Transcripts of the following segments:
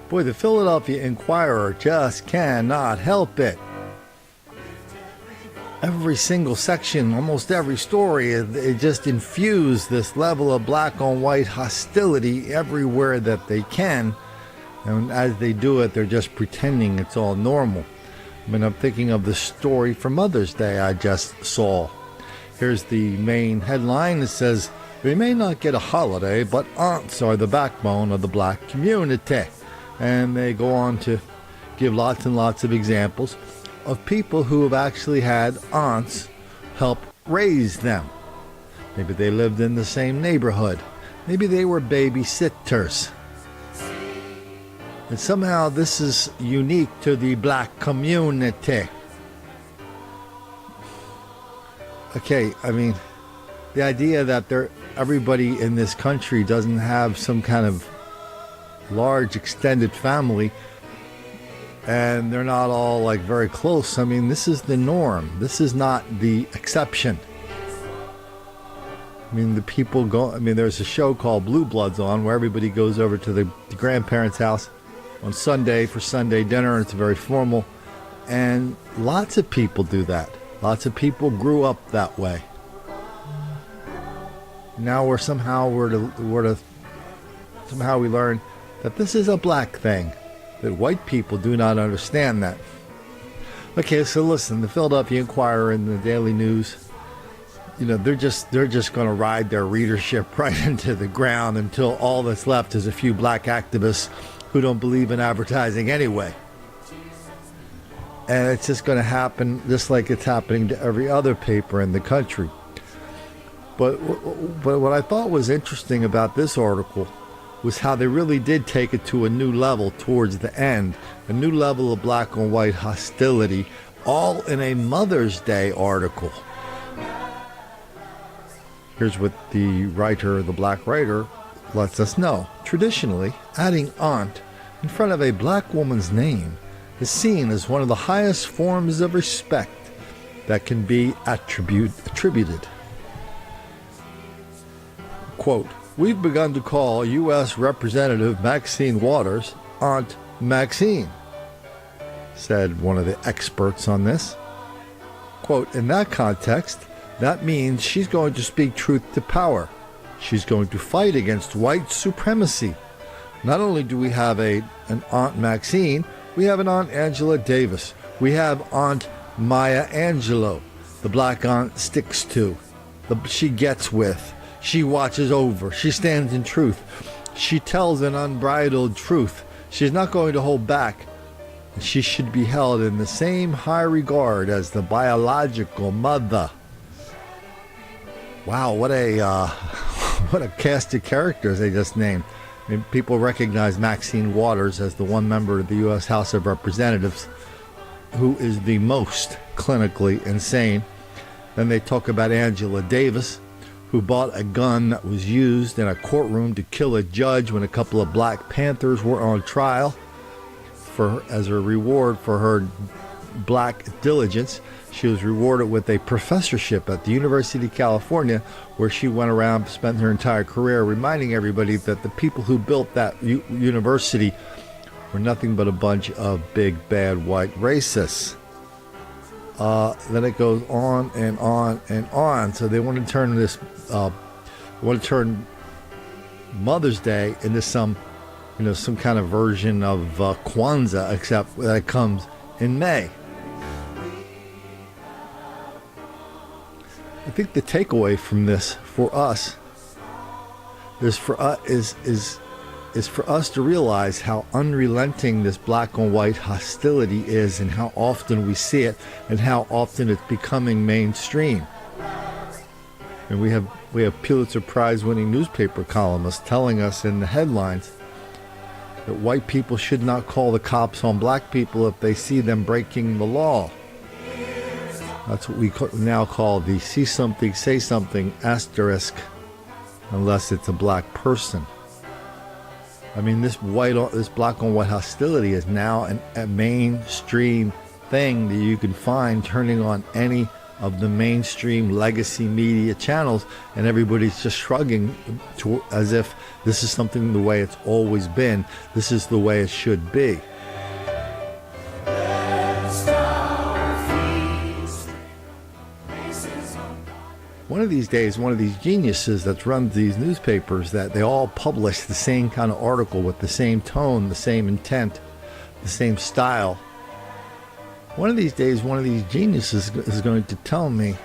Boy, the Philadelphia Inquirer just cannot help it. Every single section, almost every story, it just infused this level of black on white hostility everywhere that they can. And as they do it, they're just pretending it's all normal. I mean, I'm thinking of the story for Mother's Day I just saw. Here's the main headline. It says, "We may not get a holiday, but aunts are the backbone of the black community." And they go on to give lots and lots of examples of people who have actually had aunts help raise them. Maybe they lived in the same neighborhood. Maybe they were babysitters. And somehow this is unique to the black community. Okay, I mean, the idea that everybody in this country doesn't have some kind of large extended family and they're not all like very close. I mean, this is the norm. This is not the exception. I mean, there's a show called Blue Bloods on where everybody goes over to the grandparents' house on Sunday for Sunday dinner, and it's very formal. And lots of people do that. Lots of people grew up that way. Now we learn that this is a black thing. That white people do not understand that. Okay, so listen, the Philadelphia Inquirer and the Daily News, they're just going to ride their readership right into the ground until all that's left is a few black activists who don't believe in advertising anyway. And it's just going to happen just like it's happening to every other paper in the country. But what I thought was interesting about this article was how they really did take it to a new level towards the end, a new level of black on white hostility, all in a Mother's Day article. Here's what the black writer, lets us know. Traditionally, adding aunt in front of a black woman's name is seen as one of the highest forms of respect that can be attributed. Quote, "We've begun to call U.S. Representative Maxine Waters Aunt Maxine," said one of the experts on this. Quote, "In that context, that means she's going to speak truth to power. She's going to fight against white supremacy. Not only do we have an Aunt Maxine, we have an Aunt Angela Davis. We have Aunt Maya Angelou. The black aunt sticks to. She gets with. She watches over. She stands in truth. She tells an unbridled truth. She's not going to hold back. She should be held in the same high regard as the biological mother." Wow, what a cast of characters they just named. I mean, people recognize Maxine Waters as the one member of the U.S. House of Representatives who is the most clinically insane. Then they talk about Angela Davis, who bought a gun that was used in a courtroom to kill a judge when a couple of Black Panthers were on trial as a reward for her black diligence. She was rewarded with a professorship at the University of California, where she went around, spent her entire career reminding everybody that the people who built that university were nothing but a bunch of big, bad white racists. Then it goes on and on and on. So they want to turn Mother's Day into some kind of version of Kwanzaa, except that it comes in May. I think the takeaway from this for us is for us to realize how unrelenting this black on white hostility is, and how often we see it, and how often it's becoming mainstream. And we have Pulitzer Prize winning newspaper columnists telling us in the headlines that white people should not call the cops on black people if they see them breaking the law. That's what we now call the see something, say something asterisk, unless it's a black person. I mean, this black on white hostility is now a mainstream thing that you can find turning on any of the mainstream legacy media channels, and everybody's just shrugging as if this is something the way it's always been. This is the way it should be. One of these days, one of these geniuses that runs these newspapers, that they all publish the same kind of article with the same tone, the same intent, the same style. One of these days, one of these geniuses is going to tell me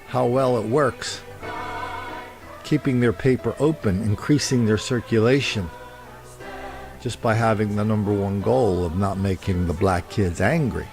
how well it works, keeping their paper open, increasing their circulation, just by having the number one goal of not making the black kids angry.